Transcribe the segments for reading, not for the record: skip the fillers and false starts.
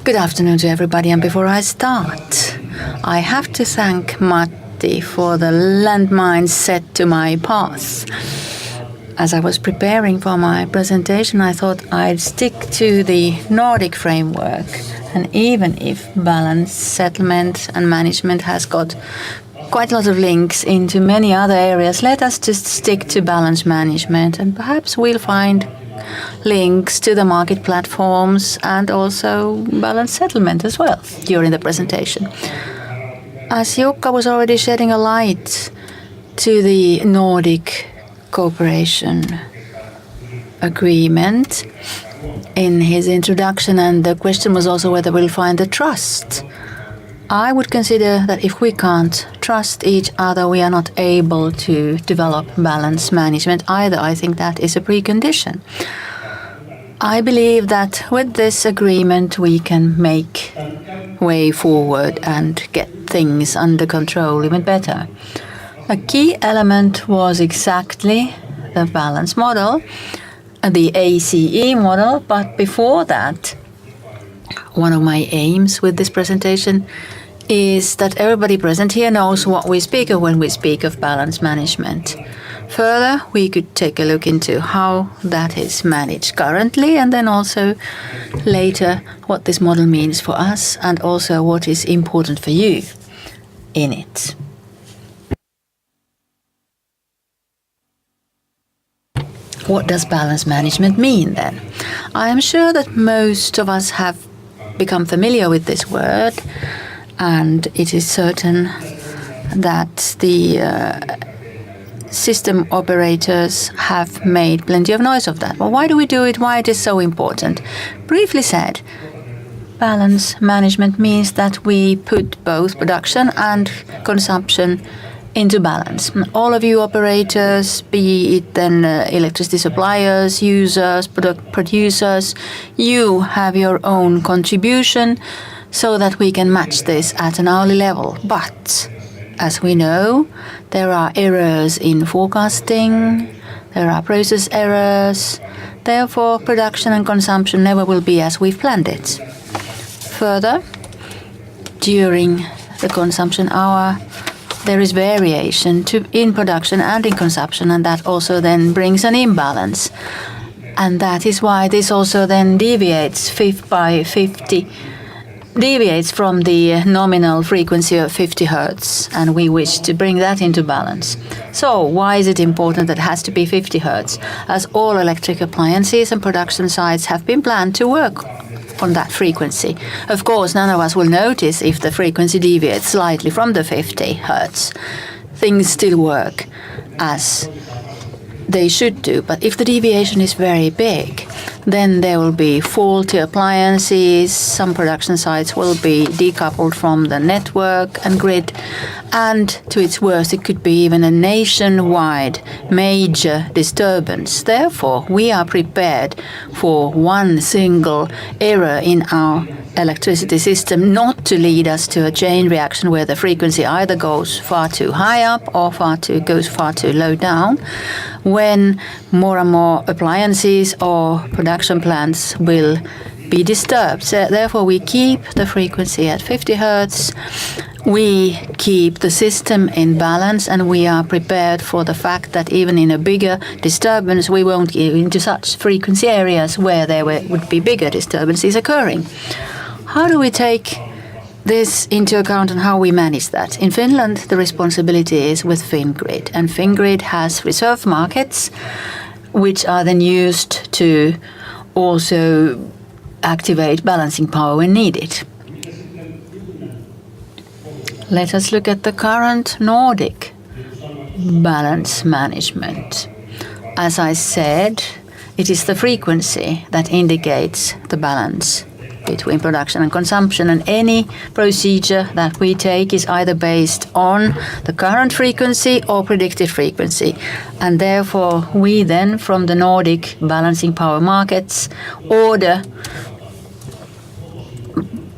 Good afternoon to everybody, and before I start, I have to thank Matti for the landmines set to my path. As I was preparing for my presentation, I thought I'd stick to the Nordic framework, and even if balance, settlement and management has got quite a lot of links into many other areas, let us just stick to balance management, and perhaps we'll find links to the market platforms and also balance settlement as well during the presentation. As Joka was already shedding a light to the Nordic cooperation agreement in his introduction, and the question was also whether we'll find the trust. I would consider that if we can't trust each other, we are not able to develop balance management either. I think that is a precondition. I believe that with this agreement we can make way forward and get things under control even better. A key element was exactly the balance model, the ACE model, but before that, one of my aims with this presentation is that everybody present here knows what we speak of when we speak of balance management. Further, we could take a look into how that is managed currently, and then also later what this model means for us and also what is important for you in it. What does balance management mean then? I am sure that most of us have become familiar with this word, and it is certain that the system operators have made plenty of noise of that. Well, why do we do it? Why it is so important? Briefly said, balance management means that we put both production and consumption into balance. All of you operators, be it then electricity suppliers, users, producers, you have your own contribution so that we can match this at an hourly level. But as we know, there are errors in forecasting, there are process errors, therefore production and consumption never will be as we've planned it. Further, during the consumption hour, there is variation in production and in consumption, and that also then brings an imbalance. And that is why this also then deviates from the nominal frequency of 50 Hertz, and we wish to bring that into balance. So why is it important that it has to be 50 Hertz? As all electric appliances and production sites have been planned to work on that frequency. Of course, none of us will notice if the frequency deviates slightly from the 50 Hertz. Things still work as they should do, but if the deviation is very big, then there will be faulty appliances, some production sites will be decoupled from the network and grid, and to its worst, it could be even a nationwide major disturbance. Therefore, we are prepared for one single error in our electricity system not to lead us to a chain reaction where the frequency either goes far too high up or goes far too low down, when more and more appliances or production plants will be disturbed. So therefore, we keep the frequency at 50 Hertz, we keep the system in balance, and we are prepared for the fact that even in a bigger disturbance, we won't get into such frequency areas where there would be bigger disturbances occurring. How do we take this into account and how we manage that? In Finland, the responsibility is with Fingrid, and Fingrid has reserve markets, which are then used to also activate balancing power when needed. Let us look at the current Nordic balance management. As I said, it is the frequency that indicates the balance between production and consumption, and any procedure that we take is either based on the current frequency or predicted frequency, and therefore we then from the Nordic balancing power markets order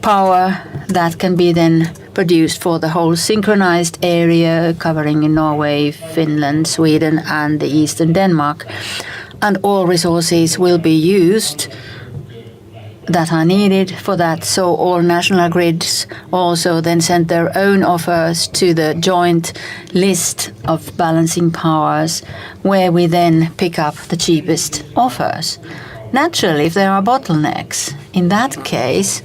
power that can be then produced for the whole synchronized area covering in Norway, Finland, Sweden and the eastern Denmark, and all resources will be used that are needed for that. So all national grids also then send their own offers to the joint list of balancing powers, where we then pick up the cheapest offers. Naturally, if there are bottlenecks, in that case,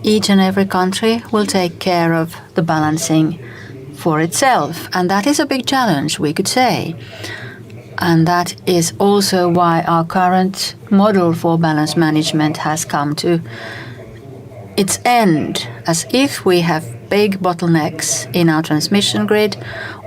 each and every country will take care of the balancing for itself. And that is a big challenge, we could say. And that is also why our current model for balance management has come to its end. As if we have big bottlenecks in our transmission grid,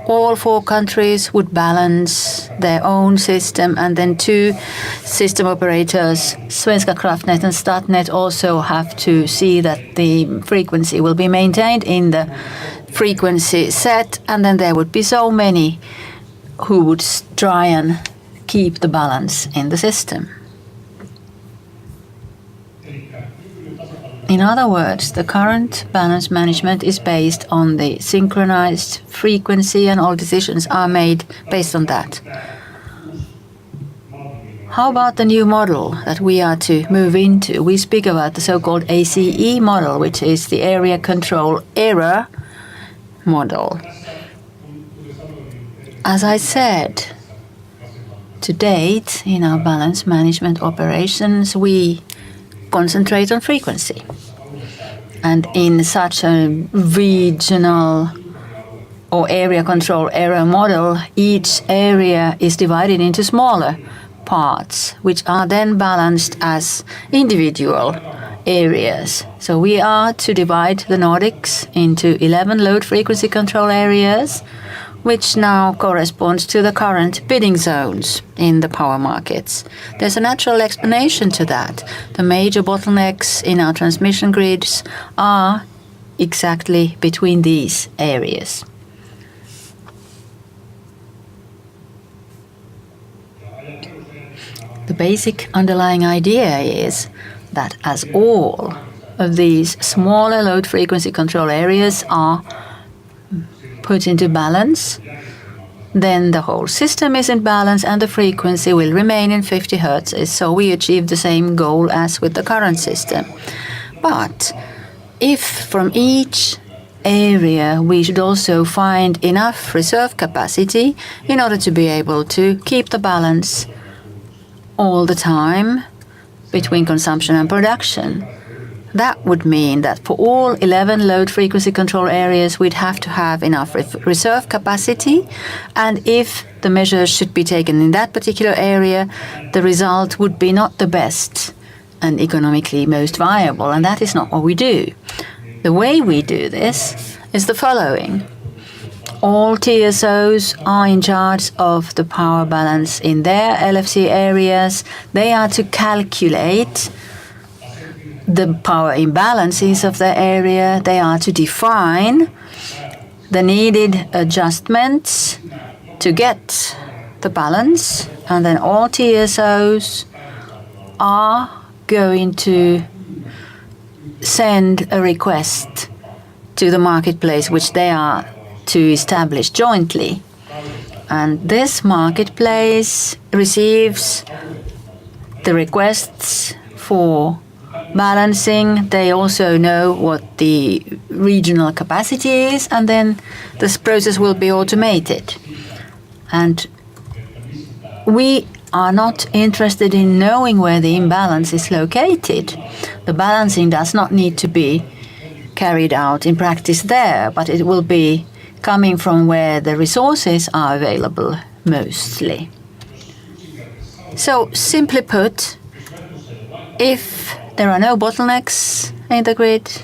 all 4 countries would balance their own system, and then 2 system operators, Svenska Kraftnät and Statnät, also have to see that the frequency will be maintained in the frequency set, and then there would be so many who would try and keep the balance in the system. In other words, the current balance management is based on the synchronized frequency, and all decisions are made based on that. How about the new model that we are to move into? We speak about the so-called ACE model, which is the area control error model. As I said, to date, in our balance management operations, we concentrate on frequency. And in such a regional or area control error model, each area is divided into smaller parts, which are then balanced as individual areas. So we are to divide the Nordics into 11 load frequency control areas, which now corresponds to the current bidding zones in the power markets. There's a natural explanation to that. The major bottlenecks in our transmission grids are exactly between these areas. The basic underlying idea is that as all of these smaller load frequency control areas are put into balance, then the whole system is in balance and the frequency will remain in 50 Hz. So we achieve the same goal as with the current system. But if from each area we should also find enough reserve capacity in order to be able to keep the balance all the time between consumption and production, that would mean that for all 11 load frequency control areas, we'd have to have enough reserve capacity. And if the measures should be taken in that particular area, the result would be not the best and economically most viable. And that is not what we do. The way we do this is the following. All TSOs are in charge of the power balance in their LFC areas. They are to calculate the power imbalances of the area. They are to define the needed adjustments to get the balance, and then all TSOs are going to send a request to the marketplace, which they are to establish jointly. And this marketplace receives the requests for balancing. They also know what the regional capacity is, and then this process will be automated. And we are not interested in knowing where the imbalance is located. The balancing does not need to be carried out in practice there, but it will be coming from where the resources are available mostly. So simply put, if there are no bottlenecks in the grid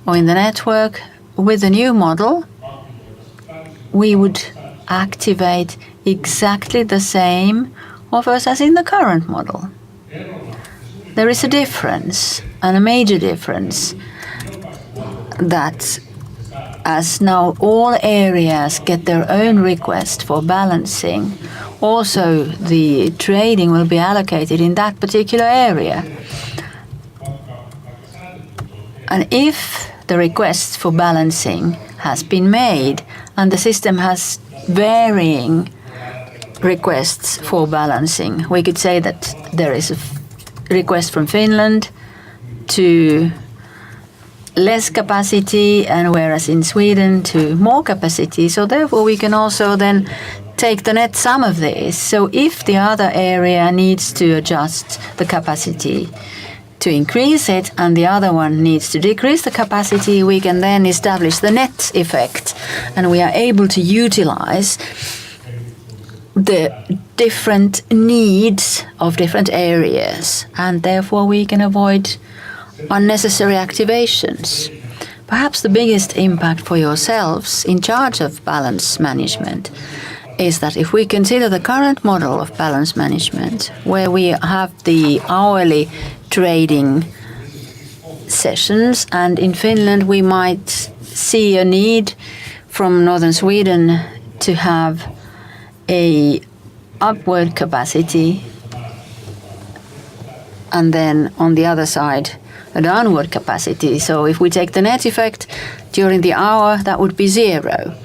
or in the network, with the new model, we would activate exactly the same offers as in the current model. There is a difference, and a major difference, that as now all areas get their own request for balancing, also the trading will be allocated in that particular area. And if the request for balancing has been made and the system has varying requests for balancing, we could say that there is request from Finland to less capacity, and whereas in Sweden to more capacity. So therefore we can also then take the net sum of this. So if the other area needs to adjust the capacity to increase it and the other one needs to decrease the capacity, we can then establish the net effect, and we are able to utilize the different needs of different areas, and therefore we can avoid unnecessary activations. Perhaps the biggest impact for yourselves in charge of balance management is that if we consider the current model of balance management, where we have the hourly trading sessions, and in Finland we might see a need from northern Sweden to have a upward capacity, and then on the other side a downward capacity. So if we take the net effect during the hour, that would be zero.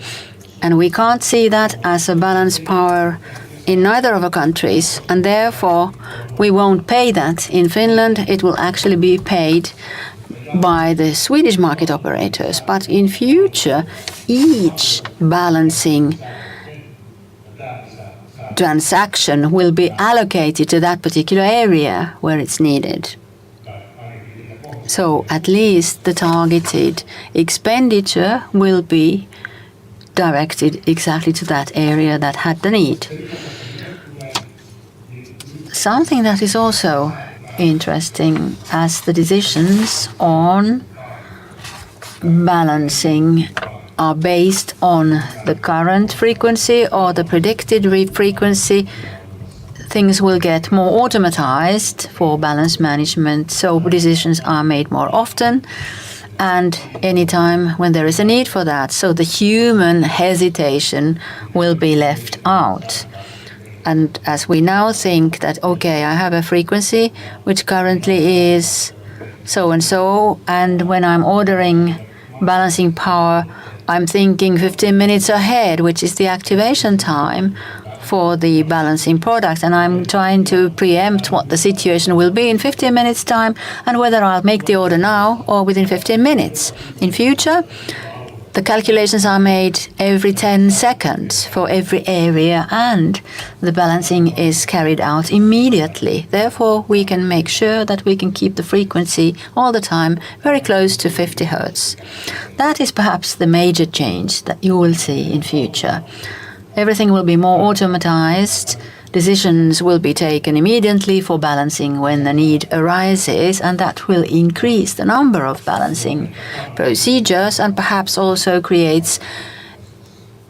And we can't see that as a balance power in neither of our countries, and therefore we won't pay that in Finland. It will actually be paid by the Swedish market operators. But in future, each balancing transaction will be allocated to that particular area where it's needed. So at least the targeted expenditure will be directed exactly to that area that had the need. Something that is also interesting as the decisions on balancing are based on the current frequency or the predicted frequency, things will get more automatized for balance management, so decisions are made more often and anytime when there is a need for that. So the human hesitation will be left out. And as we now think that, okay, I have a frequency which currently is so and so, and when I'm ordering balancing power, I'm thinking 15 minutes ahead, which is the activation time for the balancing product, and I'm trying to preempt what the situation will be in 15 minutes time and whether I'll make the order now or within 15 minutes. In future, the calculations are made every 10 seconds for every area, and the balancing is carried out immediately. Therefore, we can make sure that we can keep the frequency all the time very close to 50 Hz. That is perhaps the major change that you will see in future. Everything will be more automatized. Decisions will be taken immediately for balancing when the need arises, and that will increase the number of balancing procedures and perhaps also creates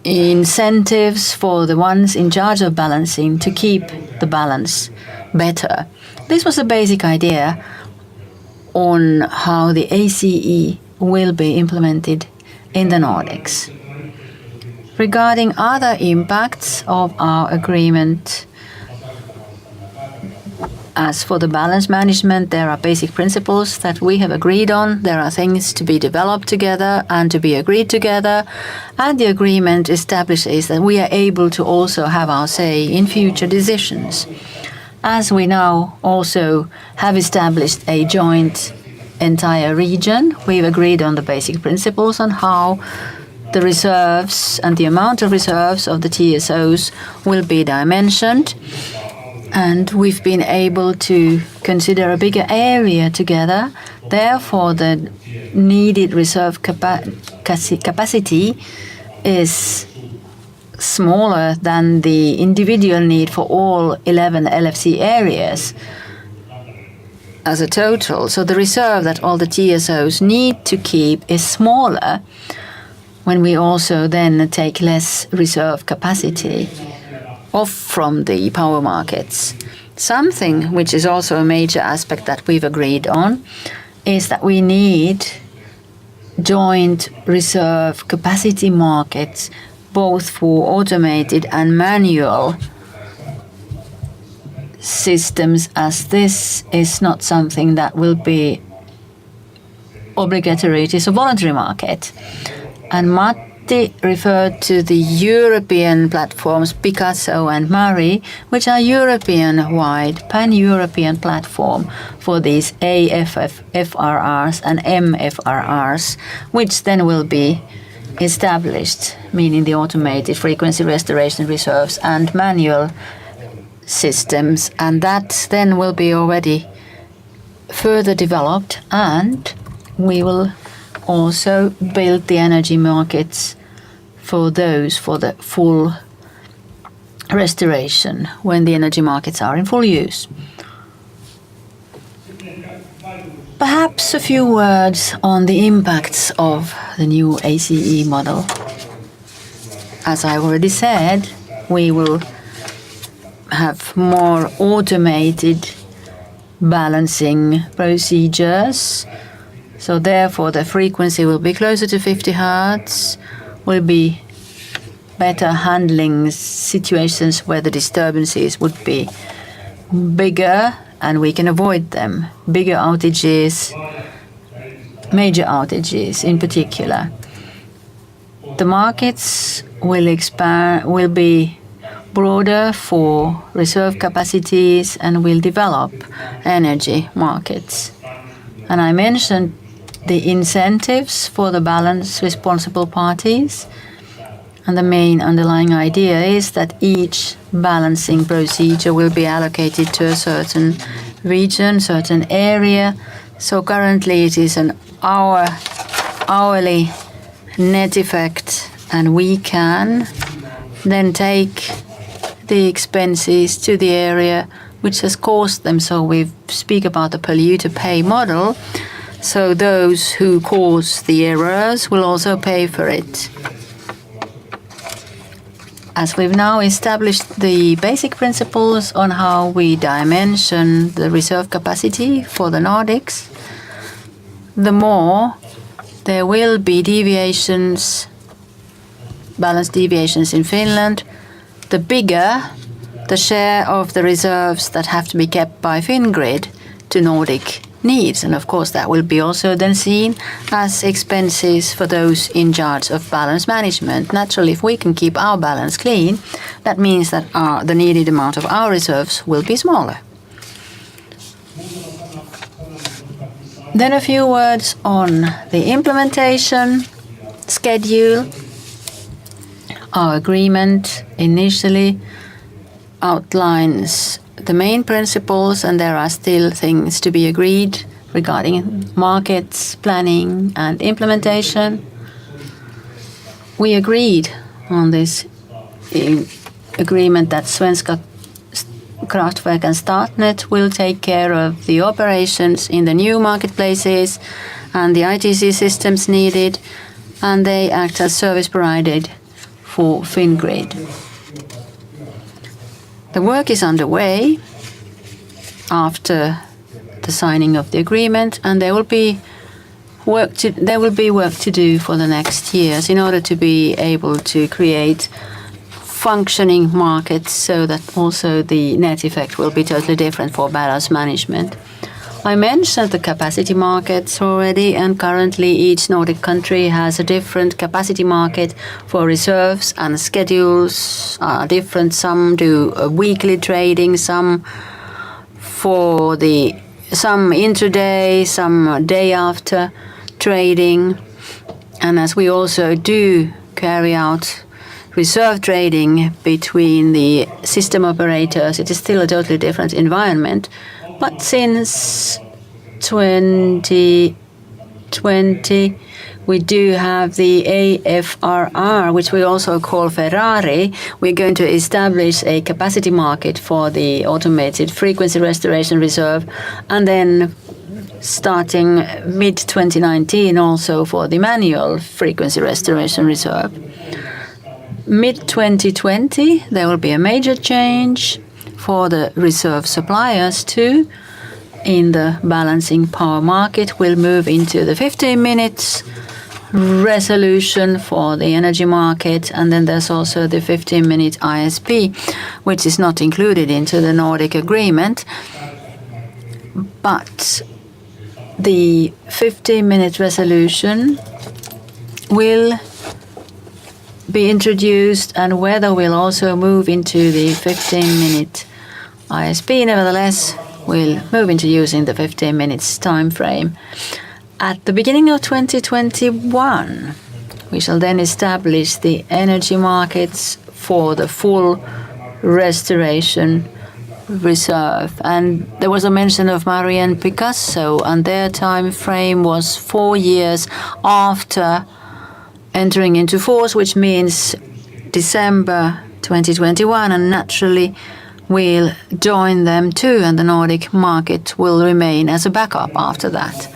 incentives for the ones in charge of balancing to keep the balance better. This was a basic idea on how the ACE will be implemented in the Nordics. Regarding other impacts of our agreement, as for the balance management, there are basic principles that we have agreed on. There are things to be developed together and to be agreed together. And the agreement establishes that we are able to also have our say in future decisions. As we now also have established a joint entire region, we've agreed on the basic principles on how the reserves and the amount of reserves of the TSOs will be dimensioned. And we've been able to consider a bigger area together. Therefore, the needed reserve capacity is smaller than the individual need for all 11 LFC areas as a total. So the reserve that all the TSOs need to keep is smaller when we also then take less reserve capacity off from the power markets. Something which is also a major aspect that we've agreed on is that we need joint reserve capacity markets, both for automated and manual systems, as this is not something that will be obligatory. It is a voluntary market. And Matti referred to the European platforms Picasso and Mari, which are European-wide, pan-European platform for these AFFRRs and MFRRs, which then will be established, meaning the automated frequency restoration reserves and manual systems, and that then will be already further developed, and we will also build the energy markets for the full restoration when the energy markets are in full use. Perhaps a few words on the impacts of the new ACE model. As I already said, we will have more automated balancing procedures. So therefore the frequency will be closer to 50 Hz, will be better handling situations where the disturbances would be bigger and we can avoid them. Bigger outages, major outages in particular. The markets will be broader for reserve capacities and will develop energy markets. And I mentioned the incentives for the balance responsible parties. And the main underlying idea is that each balancing procedure will be allocated to a certain region, certain area. So currently it is an hourly net effect, and we can then take the expenses to the area which has caused them. So we speak about the polluter pay model. So those who cause the errors will also pay for it. As we've now established the basic principles on how we dimension the reserve capacity for the Nordics, the more there will be deviations, balance deviations in Finland, the bigger the share of the reserves that have to be kept by Fingrid to Nordic needs. And of course that will be also then seen as expenses for those in charge of balance management. Naturally, if we can keep our balance clean, that means that the needed amount of our reserves will be smaller. Then a few words on the implementation schedule. Our agreement initially outlines the main principles, and there are still things to be agreed regarding markets, planning and implementation. We agreed on this agreement that Svenska Kraftwerk and Statnät will take care of the operations in the new marketplaces and the ITC systems needed, and they act as service provided for Fingrid. The work is underway after the signing of the agreement, and there will be work to do for the next years in order to be able to create functioning markets, so that also the net effect will be totally different for balance management. I mentioned the capacity markets already, and currently each Nordic country has a different capacity market for reserves, and schedules are different. Some do weekly trading, some intraday, some day after trading. And as we also do carry out reserve trading between the system operators, it is still a totally different environment. But since 2020, we do have the AFRR, which we also call Ferrari. We're going to establish a capacity market for the automated frequency restoration reserve, and then starting mid-2019 also for the manual frequency restoration reserve. Mid-2020, there will be a major change for the reserve suppliers too. In the balancing power market, we'll move into the 15 minutes resolution for the energy market, and then there's also the 15-minute ISP, which is not included into the Nordic agreement. But the 15-minute resolution will be introduced and weather will also move into the 15-minute ISP. Nevertheless, we'll move into using the 15 minutes time frame. At the beginning of 2021, we shall then establish the energy markets for the full restoration reserve. And there was a mention of Marie and Picasso, and their time frame was 4 years after entering into force, which means December 2021, and naturally we'll join them too, and the Nordic market will remain as a backup after that.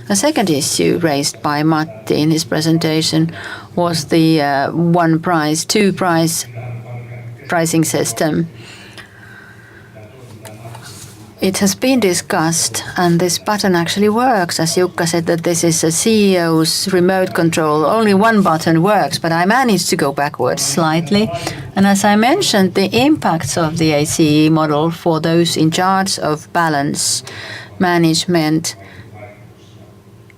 The second issue raised by Matti in his presentation was the one price, two price pricing system. It has been discussed, and this button actually works. As Jukka said, that this is a CEO's remote control. Only one button works, but I managed to go backwards slightly. And as I mentioned, the impacts of the ACE model for those in charge of balance management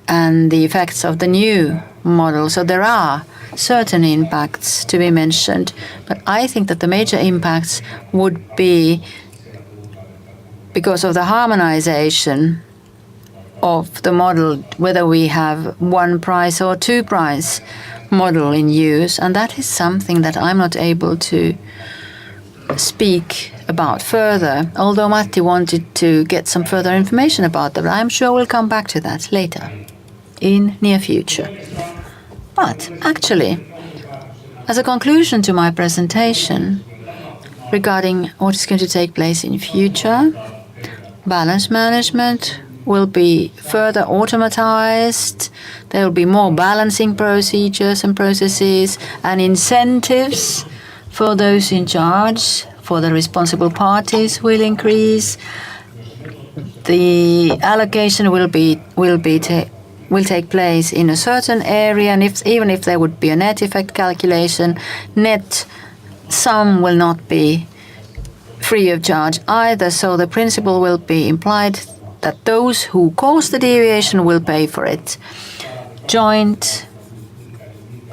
and the effects of the new model. So there are certain impacts to be mentioned, but I think that the major impacts would be because of the harmonization of the model, whether we have one price or two price model in use. And that is something that I'm not able to speak about further, although Matti wanted to get some further information about that. I'm sure we'll come back to that later in near future. But actually, as a conclusion to my presentation regarding what is going to take place in future, balance management will be further automatized. There will be more balancing procedures and processes and incentives for those in charge, for the responsible parties will increase. The allocation will take place in a certain area, and even if there would be a net effect calculation, net sum will not be free of charge either. So the principle will be implied that those who cause the deviation will pay for it. Joint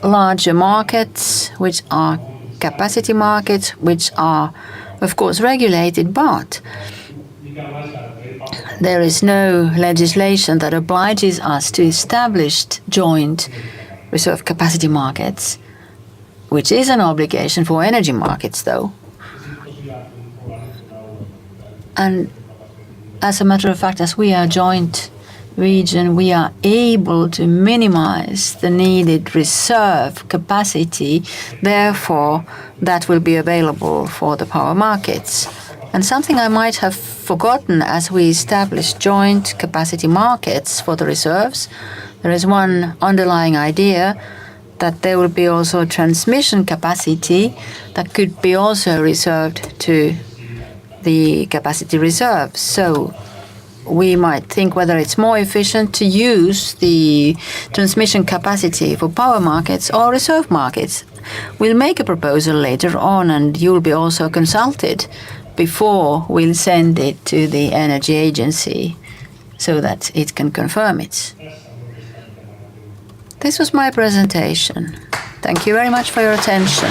larger markets, which are capacity markets, which are of course regulated, but there is no legislation that obliges us to establish joint reserve capacity markets, which is an obligation for energy markets though. And as a matter of fact, as we are a joint region, we are able to minimize the needed reserve capacity. Therefore, that will be available for the power markets. And something I might have forgotten as we establish joint capacity markets for the reserves, there is one underlying idea that there will be also transmission capacity that could be also reserved to the capacity reserve. So we might think whether it's more efficient to use the transmission capacity for power markets or reserve markets. We'll make a proposal later on, and you'll be also consulted before we'll send it to the Energy Agency so that it can confirm it. This was my presentation. Thank you very much for your attention.